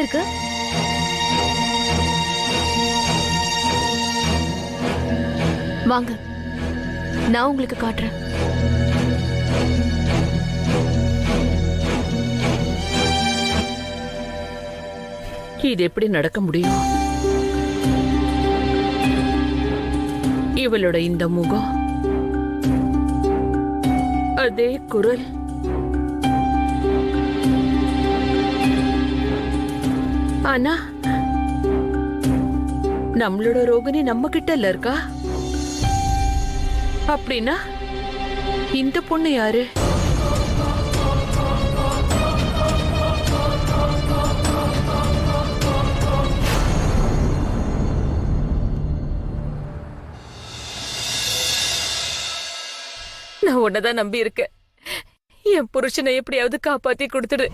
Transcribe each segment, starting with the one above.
இருக்கு? வாங்க, நான் உங்களுக்கு காட்டுறேன். இது எப்படி நடக்க முடியும்? இவளோட இந்த முகம், அதே குரல், ஆனா நம்மளோட ரோகிணி நம்ம கிட்ட இருக்கா. அப்படின்னா இந்த பொண்ணு யாரு? நான் உன்னதான் நம்பி இருக்கேன். என் புருஷனை எப்படியாவது காப்பாத்தி கொடுத்துடு.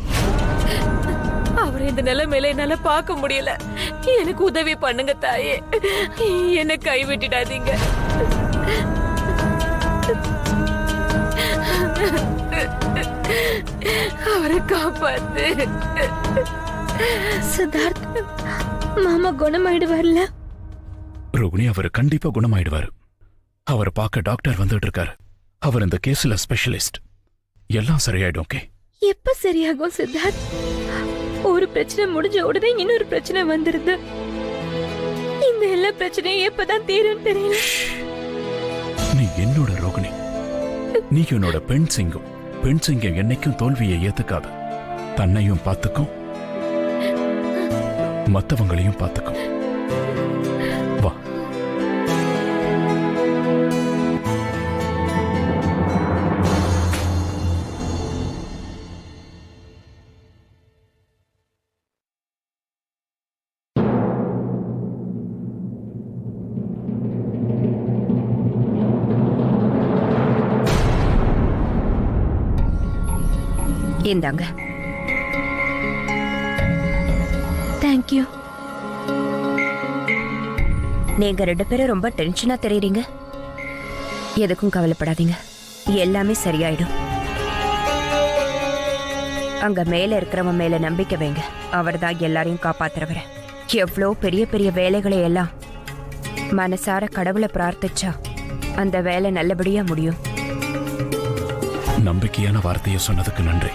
அவரை இந்த நிலைமையில என்னால பார்க்க முடியல. எனக்கு உதவி பண்ணுங்க தாயே. என்னை கைவிட்டுடாதீங்க. அவரை காப்பாத்து. சித்தார்த் மாமா குணமாயிடுவார்ல? ரோகிணி, அவர் கண்டிப்பா குணமாயிடுவாரு. அவரை பார்க்க டாக்டர் வந்துட்டு இருக்காரு. அவர் இந்த கேஸ்ல ஸ்பெஷலிஸ்ட். எல்லாம் சரியாயிடும். ஓகே? எப்ப சரியாகும் சித்தார்த்? ஒரு பிரச்சனை முடிஞ்ச உடனே இன்னொரு பிரச்சனை வந்துருது. இந்த எல்லா பிரச்சனையும் எப்பதான் தீரும் தெரியல. நீ என்னோட ரோகிணி. நீ என்னோட பெண் சிங்கம். பெண் சிங்கம் என்னைக்கும் தோல்வியை ஏத்துக்காது. தன்னையும் பார்த்துக்கும், மத்தவங்களையும் பார்த்துக்கும். வா. இந்தாங்க. தேங்க்யூ. நீங்க 2 பேரும் ரொம்ப டென்ஷனா தெரியுறீங்க. எதுக்கும் கவலைப்படாதீங்க, எல்லாமே சரியாயிடும். அங்க மேல இருக்கிறவன் மேல நம்பிக்கை வைங்க. அவர் தான் எல்லாரையும் காப்பாத்துறவர். எவ்வளோ பெரிய பெரிய வேலைகளை எல்லாம் மனசார கடவுளை பிரார்த்திச்சா அந்த வேலை நல்லபடியா முடியும். நம்பிக்கையான வார்த்தையை சொன்னதுக்கு நன்றி.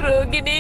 ரோகிணி,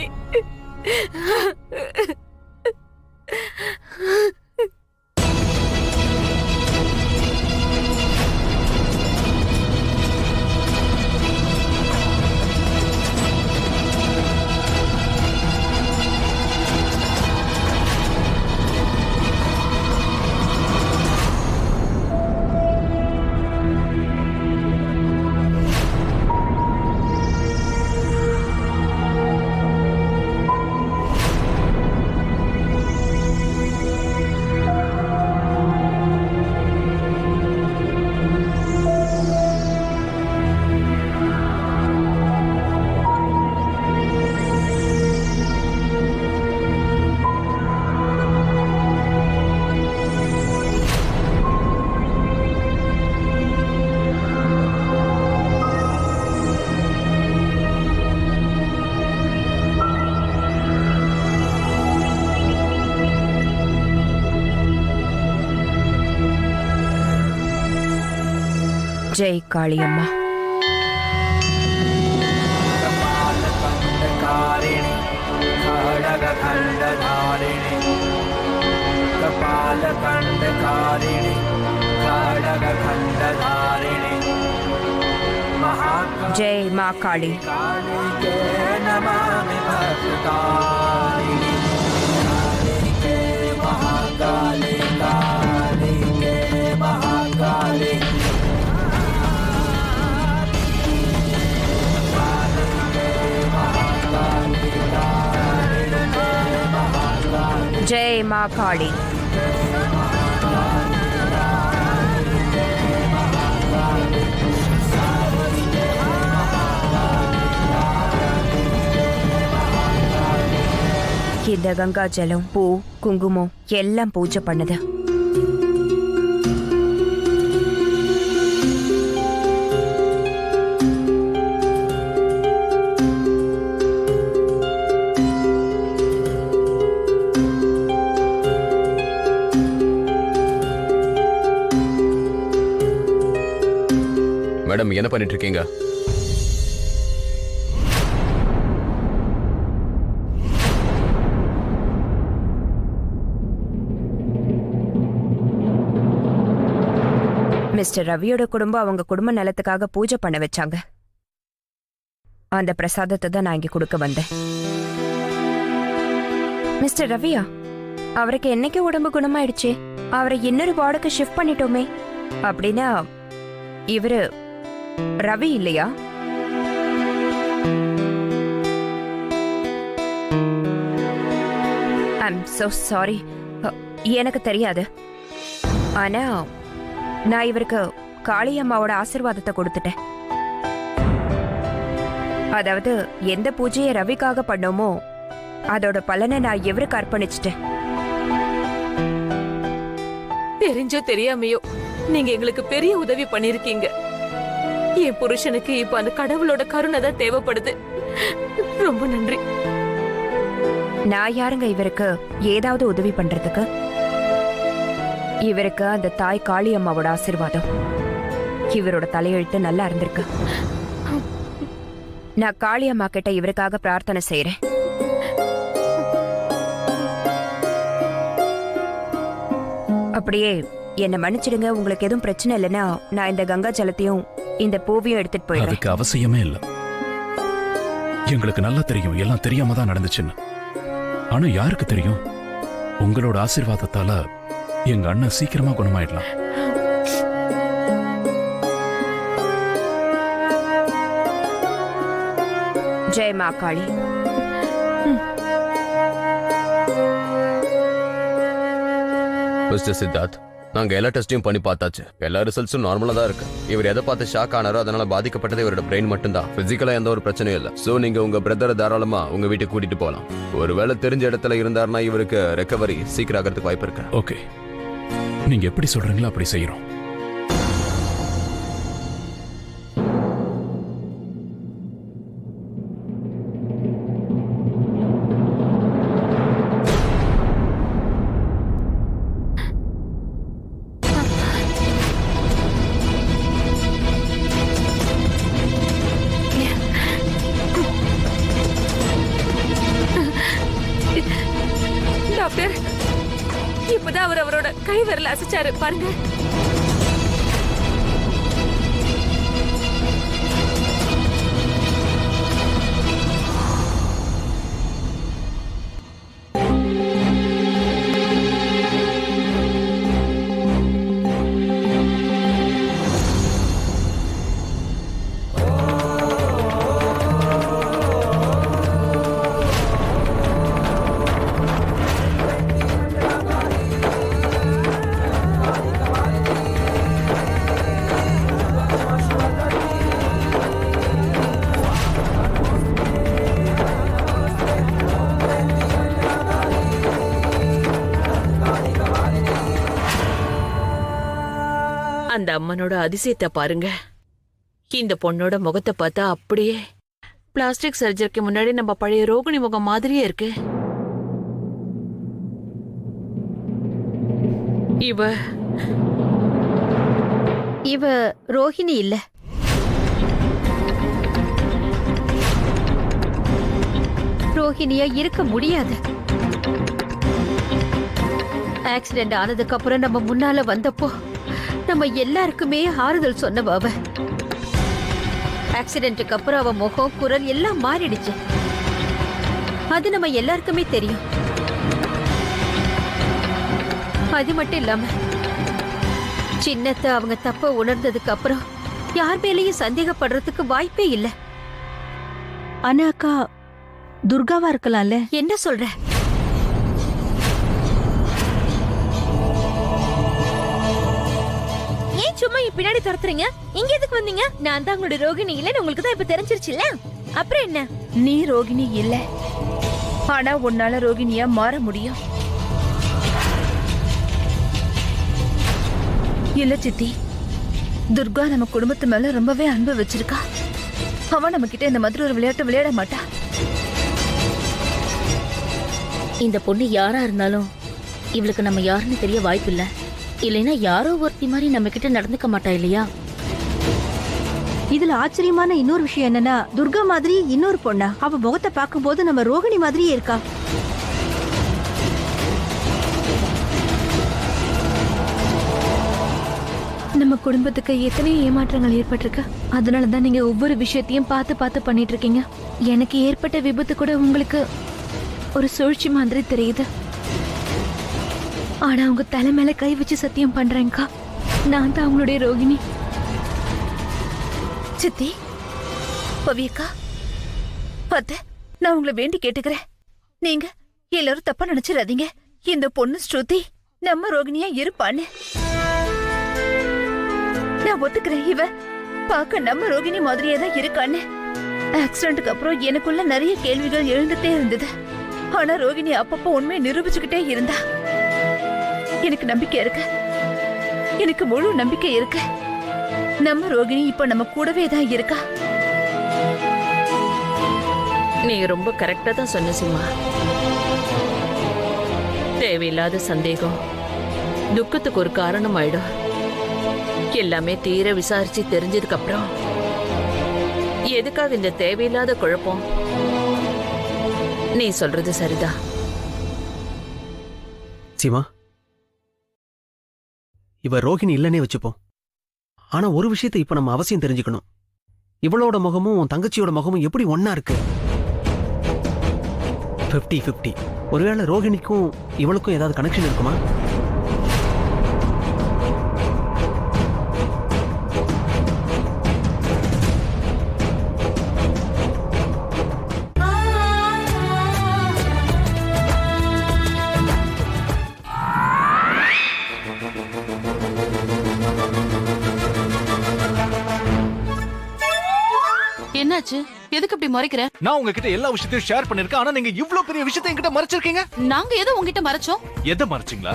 ஜெய் காளியம்மா. जय माँ काली। जय माँ काली। இந்த கங்கா ஜலம், பூ, குங்குமம் எல்லாம் பூஜை பண்ணுது. மேடம் என்ன பண்ணிட்டு இருக்கீங்க? மிஸ்டர் ரவியோட குடும்பம் அவங்க குடும்ப நலத்துக்காக பூஜை பண்ண வச்சாங்க. அந்த பிரசாதத்தை தான் நான் இங்க கொடுக்க வந்தேன். மிஸ்டர் ரவியா, அவருக்கு என்னைக்கு உடம்பு குணமாயிடுச்சு? அவரை இன்னொரு வார்டுக்கு ஷிஃப்ட் பண்ணிட்டோமே. அப்படின்னா இவரு ரவி இல்லையா? ஐம் so சாரி, எனக்கு தெரியாது. ஆனா நான் இவருக்கு காளியம்மாவோட ஆசீர்வாதத்தை கொடுத்துட்டேன். அதாவது எந்த பூஜையை ரவிக்காக பண்ணோமோ அதோட பலனை நான் இவருக்கு அர்ப்பணிச்சிட்டேன். தெரிஞ்சோ தெரியாமையோ நீங்க எங்களுக்கு பெரிய உதவி பண்ணிருக்கீங்க. என் புருஷனுக்கு இப்ப அந்த கடவுளோட கருணை தான் தேவைப்படுது. ரொம்ப நன்றி. நான் யாருங்க இவருக்கு ஏதாவது உதவி பண்றதுக்கு? இவருக்கு அந்த தாய் காளியம்மாவோட ஆசீர்வாதம். இவரோட தலையெழுத்து நல்லா இருந்திருக்கு. நான் காளியம்மா கிட்ட இவருக்காக பிரார்த்தனை செய்யறேன். அப்படியே என்ன மன்னிச்சிடுங்க. உங்களுக்கு எதுவும் பிரச்சனை இல்லைன்னா நான் இந்த கங்கா ஜலத்தையும் இந்த பூவையும் எடுத்துட்டு போயிடுறேன். அதுக்கு அவசியமே இல்லை. எங்களுக்கு நல்லா தெரியும் எல்லாம் தெரியாம தான் நடந்துச்சுன்னு. ஆனா யாருக்கு தெரியும், உங்களோட ஆசீர்வாதத்தால எங்க அண்ணன் சீக்கிரமா குணமாயிடலாம். ஜெய் மா காளி. மிஸ்டர் சித்தார்த், நாங்க எல்லா டெஸ்டையும் பண்ணி பார்த்தாச்சு. எல்லா ரிசல்ட்ஸும் நார்மலா தான் இருக்கு. இவர் எதை பார்த்து ஷாக் ஆனாரோ அதனால பாதிக்கப்பட்டது இவரோட பிரெயின் மட்டும்தான். பிசிக்கலா எந்த ஒரு பிரச்சனையும் இல்லை. சோ நீங்க உங்க பிரதரை தாராளமா உங்க வீட்டுக்கு கூட்டிட்டு போகலாம். ஒருவேளை தெரிஞ்ச இடத்துல இருந்தாருன்னா இவருக்கு ரெக்கவரி சீக்கிரம் ஆகிறதுக்கு வாய்ப்பு இருக்கு. ஓகே, நீங்க எப்படி சொல்றீங்களோ அப்படி செய்யறோம். டாக்டர், இப்பதான் அவர் அவரோட கை விரல அசைச்சாரு பாருங்க. அந்த அம்மனோட அதிசயத்தை பாருங்க. இந்த பொண்ணோட முகத்தை பார்த்தா அப்படியே பிளாஸ்டிக் சர்ஜரிக்கு முன்னாடி நம்ம பழைய ரோகிணி முகம் மாதிரியே இருக்கு. இவ ரோஹிணி இல்ல. ரோஹிணியா இருக்க முடியாது. ஆக்சிடென்ட் ஆனதுக்கு அப்புறம் நம்ம முன்னால வந்தப்போ நம்ம எல்லாருக்குமே ஆறுதல் சொன்னவ அவ. ஆக்சிடென்ட்டுக்கு அப்புறம் அவ முகம், குரல் எல்லாம் மாறிடுச்சு. அது நம்ம எல்லாருக்குமே தெரியும். அது மட்டும் இல்லாம சின்னத்தை அவங்க தப்ப உணர்ந்ததுக்கு அப்புறம் யார் மேலேயும் சந்தேகப்படுறதுக்கு வாய்ப்பே இல்லை. ஆனா அக்கா, துர்காவா இருக்கலாம்ல? என்ன சொல்ற? ஏன் சும்மா பின்னாடி துரத்துறீங்க? இங்க எதுக்கு வந்தீங்க? நான் தான் உங்களோட ரோகிணி இல்லன்னு உங்களுக்கு தான் இப்ப தெரிஞ்சிருச்சுல்ல. அப்புறம் என்ன? நீ ரோகிணி இல்ல, ஆனா உன்னால ரோகிணியா மாற முடியும். இல்ல சித்தி, துர்கா நம்ம குடும்பத்து மேல ரொம்பவே அன்பு வச்சிருக்கா. அவ நம்ம கிட்ட இந்த மாதிரி ஒரு விளையாட்டு விளையாட மாட்டா. இந்த பொண்ணு யாரா இருந்தாலும் இவளுக்கு நம்ம யாருன்னு தெரிய வாய்ப்பில்லை. இல்லைன்னா யாரோ ஒருத்தி மாதிரி நம்ம கிட்ட நடந்துக்க மாட்டா இல்லையா? இதுல ஆச்சரியமான இன்னொரு விஷயம் என்னன்னா, துர்கா மாதிரி இன்னொரு பொண்ணா அவ முகத்தை பார்க்கும்போது நம்ம ரோகிணி மாதிரியே இருக்கா. நம்ம குடும்பத்துக்கு எத்தனை ஏமாற்றங்கள் ஏற்பட்டிருக்கு. அதனாலதான் நீங்க ஒவ்வொரு விஷயத்தையும் பார்த்து பார்த்து பண்ணிட்டு இருக்கீங்க. எனக்கு ஏற்பட்ட விபத்து கூட உங்களுக்கு ஒரு சூழ்ச்சி மாதிரி தெரியுது. ஆனா அவங்க தலை மேல கை வச்சு சத்தியம் பண்றேன்க்கா, நான் தான் அவங்களுடைய ரோகிணி. சித்தி, பவியக்கா, அத்த, நான் உங்களை வேண்டி கேட்டுக்கிறேன். நீங்க எல்லாரும் தப்பா நினைச்சிடாதீங்க. இந்த பொண்ணு ஸ்ருதி நம்ம ரோகிணியா இருப்பான்னு. நான் ஒத்துக்கிறேன், இவ பார்க்க நம்ம ரோகிணி மாதிரியே தான் இருக்கான்னு. ஆக்சிடென்ட்க்கு அப்புறம் எனக்குள்ள நிறைய கேள்விகள் எழுந்துட்டே இருந்தது. ஆனா ரோகிணி அப்பப்போ உண்மையை நிரூபிச்சுக்கிட்டே இருந்தா. எனக்கு நம்பிக்கை இருக்கு, எனக்கு முழு நம்பிக்கை இருக்கு. நம்ம ரோகிணி இப்ப நம்ம கூடவே தான் இருக்கா. நீ ரொம்ப கரெக்டா தான் சொன்ன சிம்மா. தேவையில்லாத சந்தேகம் துக்கத்துக்கு ஒரு காரணம் ஆயிடும். எல்லாமே தீர விசாரிச்சு தெரிஞ்சதுக்கு அப்புறம் எதுக்காக இந்த தேவையில்லாத குழப்பம்? நீ சொல்றது சரிதான். சீமா, இவ ரோகிணி இல்லனே வச்சுப்போம். ஆனா ஒரு விஷயத்தை இப்ப நம்ம அவசியம் தெரிஞ்சுக்கணும். இவளோட முகமும் உன் தங்கச்சியோட முகமும் எப்படி ஒன்னா இருக்கு? 50-50. ஒருவேளை ரோகிணிக்கும் இவளுக்கும் ஏதாவது கனெக்ஷன் இருக்குமா? என்னாச்சு? எதுக்கு இப்படி மறைக்கிற? நான் உங்ககிட்ட எல்லா விஷயத்தையும் ஷேர் பண்ணிருக்கேன். ஆனா நீங்க இவ்ளோ பெரிய விஷயத்தை என்கிட்ட மறைச்சிருக்கீங்க. நாங்க ஏதோ உங்ககிட்ட மறைச்சோம்? எதை மறைச்சீங்களா?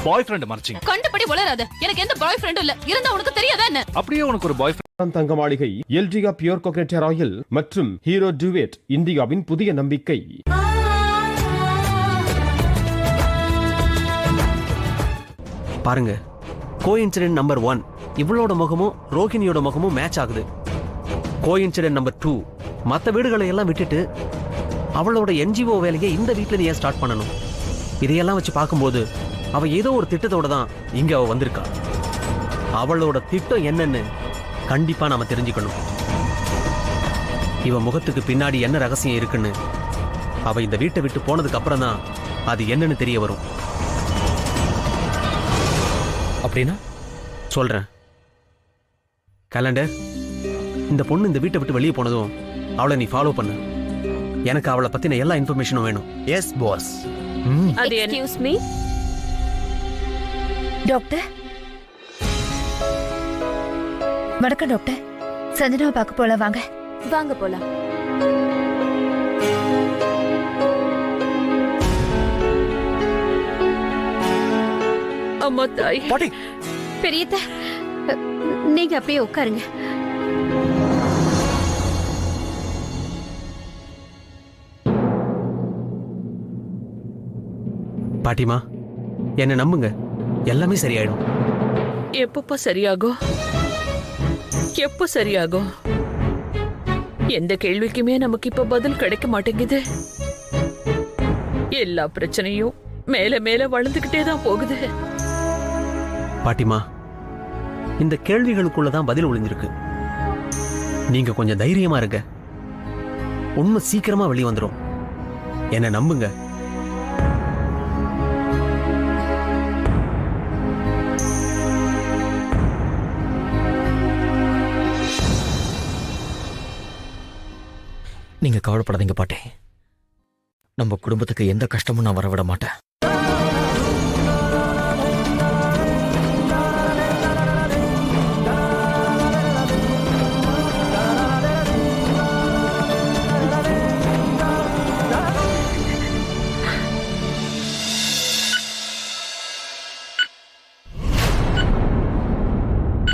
பாய் ஃப்ரெண்ட் மறைச்சீங்க. கண்டுபடி வளராத. எனக்கு எந்த பாய் ஃப்ரெண்டும் இல்ல. இருந்தா உனக்கு தெரியாதா என்ன? அப்படியே உனக்கு ஒரு பாய் ஃப்ரெண்ட். தங்க மாளிகை, எல்டிகா பியூர் கோகனட் ஹேர் ஆயில் மற்றும் ஹீரோ டுவேட் இந்தியாவின் புதிய நம்பிக்கை. பாருங்க, கோஇன்சிடென்ட் நம்பர் 1 இவளோட முகமும் ரோகிணியோட முகமும் மேட்ச் ஆகுது. கோஇன்சிடென்ட் நம்பர் 2, மற்ற வீடுகளை எல்லாம் விட்டுட்டு அவளோட என்ஜிஓ வேலையை இந்த வீட்டில் நீ ஏன் ஸ்டார்ட் பண்ணணும்? இதையெல்லாம் வச்சு பார்க்கும்போது அவ ஏதோ ஒரு திட்டத்தோட தான் இங்க அவ வந்திருக்கா. அவளோட திட்டம் என்னன்னு கண்டிப்பா நாம தெரிஞ்சுக்கணும். இவ முகத்துக்கு பின்னாடி என்ன ரகசியம் இருக்குன்னு அவ இந்த வீட்டை விட்டு போனதுக்கு அப்புறம் தான் அது என்னன்னு தெரிய வரும். அப்படின்னா சொல்றேன். கேலண்டர், இந்த பொண்ணு இந்த வீட்டை விட்டு வெளியே போனதும் அவளை நீ ஃபாலோ பண்ணு. எனக்கு அவளை பத்தின எல்லா இன்ஃபர்மேஷனும் வேணும். Yes boss. Excuse me doctor. வணக்கம் டாக்டர். சஞ்சனாவை பார்க்க போலாம், வாங்க. வாங்க போலாம். அம்மா தாய். பெரியத்த, நீங்க அப்படியே உட்காருங்க. பாட்டிமா, என்ன நம்புங்க, எல்லாமே சரியாயிடும். எப்பப்ப சரியாகும்? எப்ப சரியாகும்? எந்த கேள்விக்குமே நமக்கு இப்ப பதில் கிடைக்க மாட்டேங்குது. எல்லா பிரச்சனையும் மேல மேல வளர்ந்துகிட்டே தான் போகுது. பாட்டிமா, இந்த கேள்விகளுக்குள்ளதான் பதில் ஒளிஞ்சிருக்கு. நீங்க கொஞ்சம் தைரியமா இருங்க. உண்மை சீக்கிரமா வெளியே வந்துடும். என்ன நம்புங்க. நீங்க கவலைப்படாதீங்க பாட்டே. நம்ம குடும்பத்துக்கு எந்த கஷ்டமும் நான் வரவிட மாட்டேன்.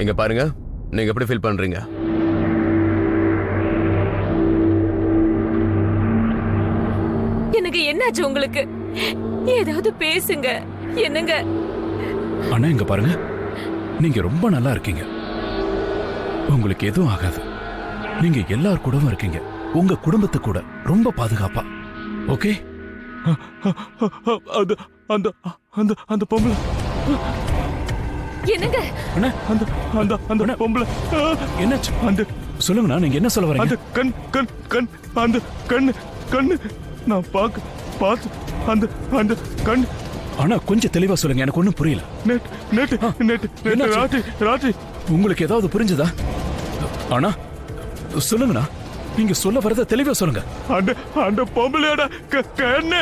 இங்க பாருங்க, நீங்க எப்படி ஃபீல் பண்றீங்க? எனக்கு என்னாச்சு உங்களுக்கு? ஏதாவது பேசுங்க. என்னங்க? அண்ணா இங்க பாருங்க, நீங்க ரொம்ப நல்லா இருக்கீங்க. உங்களுக்கு எதுவும் ஆகாது. நீங்க எல்லார் கூடவும் இருக்கீங்க. உங்க குடும்பத்து கூட ரொம்ப பாதுகாப்பா. ஓகே? அந்த அந்த அந்த பொம்பளை என்னங்க? அண்ணா அந்த அந்த அந்த பொம்பளை என்னாச்சு? அந்த சொல்லுங்கண்ணா, நீங்க என்ன சொல்ல வரீங்க? அந்த கண் அந்த கண்ணு நான் பார்த்து அந்த அந்த கண். ஆனா கொஞ்சம் தெளிவா சொல்லுங்க, எனக்கு ஒண்ணும் புரியல. நேத்து ராத்திரி. உங்களுக்கு ஏதாவது புரிஞ்சுதா? ஆனா சொல்லுங்கண்ணா, நீங்க சொல்ல வரத தெளிவா சொல்லுங்க. அந்த அந்த பொம்பளையோட கண்ணு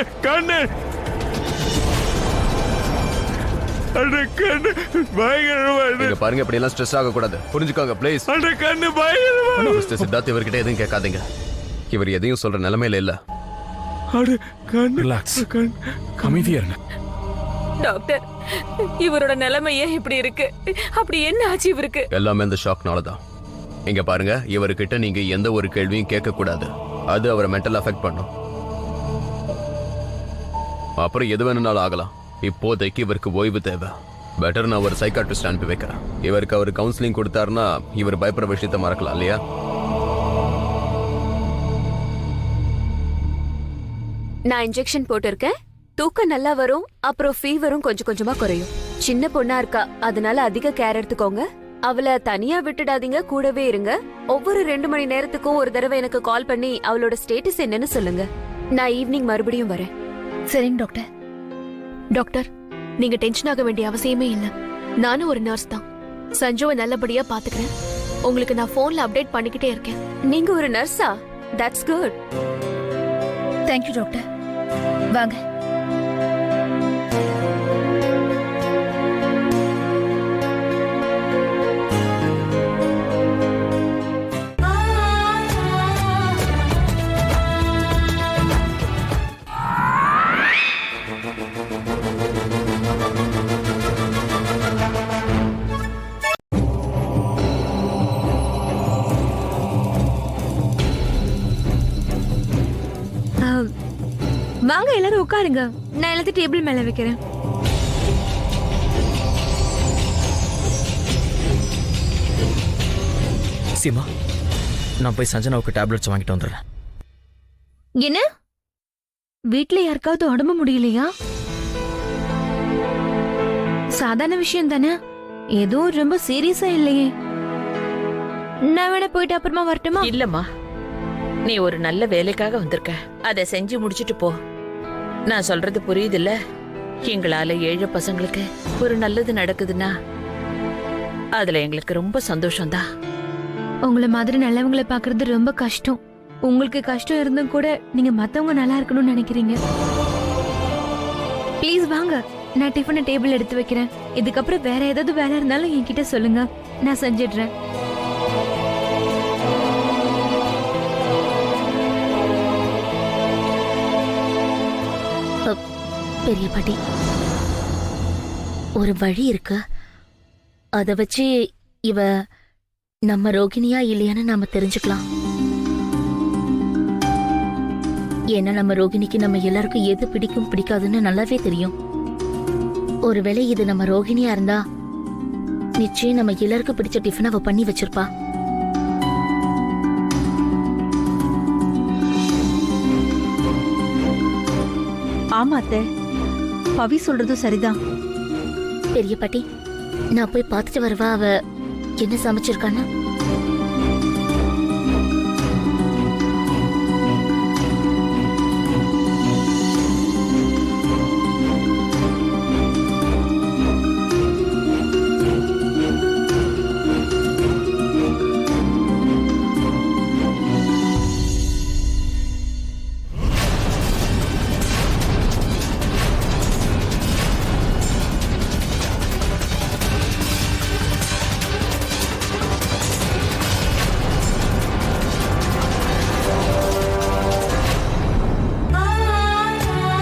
அந்த கண்ணு பயங்கரமா. இங்க பாருங்க, இப்படி எல்லாம் ஸ்ட்ரெஸ் ஆக கூடாது. புரிஞ்சுக்கோங்க ப்ளீஸ். அந்த கண்ணு பயங்கரமா. மிஸ்டர் சித்தார்த், இவர்கிட்ட எதுவும் கேட்காதீங்க. இவர் எதையும் சொல்ற நிலைமையில இல்ல. ரிலாக்ஸ், அமைதியா இருங்க. டாக்டர், இவரோட நிலைமை ஏன் இப்படி இருக்கு? அப்படி என்ன ஆச்சு இவருக்கு? எல்லாமே இந்த ஷாக்னாலதான். இங்க பாருங்க, இவர்கிட்ட நீங்க எந்த ஒரு கேள்வியும் கேட்க கூடாது. அது அவரை மென்டல் அஃபெக்ட் பண்ணும். அப்புறம் எது வேணும்னாலும் ஆகலாம். இப்போதைக்கு இவருக்கு ஓய்வு தேவை. பெட்டர் நான் ஒரு சைக்காட்ரிஸ்ட் அனுப்பி வைக்கிறேன். இவருக்கு அவர் கவுன்சிலிங் கொடுத்தாருன்னா இவர் பயப்படுற விஷயத்த மறக்கலாம் இல்லையா? நான் இன்ஜெக்ஷன் போட்டிருக்கேன். தூக்கம் நல்லா வரும். அப்புறம் ஃபீவரும் கொஞ்சம் கொஞ்சமா குறையும். சின்ன பொண்ணா இருக்கா, அதனால அதிக கேர் எடுத்துக்கோங்க. அவளை தனியா விட்டுடாதீங்க, கூடவே இருங்க. ஒவ்வொரு 2 மணி நேரத்துக்கும் ஒரு தடவை எனக்கு கால் பண்ணி அவளோட ஸ்டேட்டஸ் என்னன்னு சொல்லுங்க. நான் ஈவினிங் மறுபடியும் வரேன். சரிங்க டாக்டர். டாக்டர், நீங்க டென்ஷன் ஆக வேண்டிய அவசியமே இல்ல. நானும் ஒரு நர்ஸ் தான். சஞ்சுவை நல்லபடியா பாத்துக்கிறேன். உங்களுக்கு நான் போன்ல அப்டேட் பண்ணிக்கிட்டே இருக்கேன். நீங்க ஒரு நர்ஸா? That's good. Thank you doctor. வாங்க. வாங்க எல்லாரும் உட்காருங்க. நான் எல்லாத்தையும் டேபிள் மேல வைக்கிறேன். சீமா, நான் போய் சஞ்சனாவுக்கு டேப்லெட்ஸ் வாங்கிட்டு வந்துடுறேன். என்ன? வீட்ல யாருக்காவது உடம்பு முடியலையா? சாதாரண விஷயம் தானே, ஏதோ ரொம்ப சீரியஸா இல்லையே. நான் வேணா போயிட்டு அப்புறமா வரட்டுமா? இல்லம்மா, நீ ஒரு நல்ல வேலைக்காக வந்திருக்க. அதை செஞ்சு முடிச்சிட்டு போ. நான் சொல்றது புரியுதுல்ல? எங்களால ஏழை பசங்களுக்கு ஒரு நல்லது நடக்குதுன்னா அதுல எங்களுக்கு ரொம்ப சந்தோஷம்தான். உங்களை மாதிரி நல்லவங்களை பாக்குறது ரொம்ப கஷ்டம். உங்களுக்கு கஷ்டம் இருந்தும் கூட நீங்க மத்தவங்க நல்லா இருக்கணும்னு நினைக்கிறீங்க. ப்ளீஸ் வாங்க, நான் டிஃபனை டேபிள் எடுத்து வைக்கிறேன். இதுக்கப்புறம் வேற ஏதாவது வேலை இருந்தாலும் என்கிட்ட சொல்லுங்க, நான் செஞ்சிடுறேன். பெரிய பாட்டி, ஒரு வழி இருக்கு. அத வச்சு இவ நம்ம ரோகிணியா இல்லையான்னு நாம தெரிஞ்சுக்கலாம். ஏன்னா நம்ம ரோகிணிக்கு நம்ம எல்லாருக்கும் எது பிடிக்கும் பிடிக்காதுன்னு நல்லாவே தெரியும். ஒருவேளை இது நம்ம ரோகிணியா இருந்தா நிச்சயம் நம்ம எல்லாருக்கும் பிடிச்ச டிஃபன் அவ பண்ணி வச்சிருப்பா. ஆமா அத்தை, பவி சொல்றது சரிதான். பெரிய பாட்டி, நான் போய் பார்த்துட்டு வரவா அவ என்ன சமைச்சிருக்கான்னு?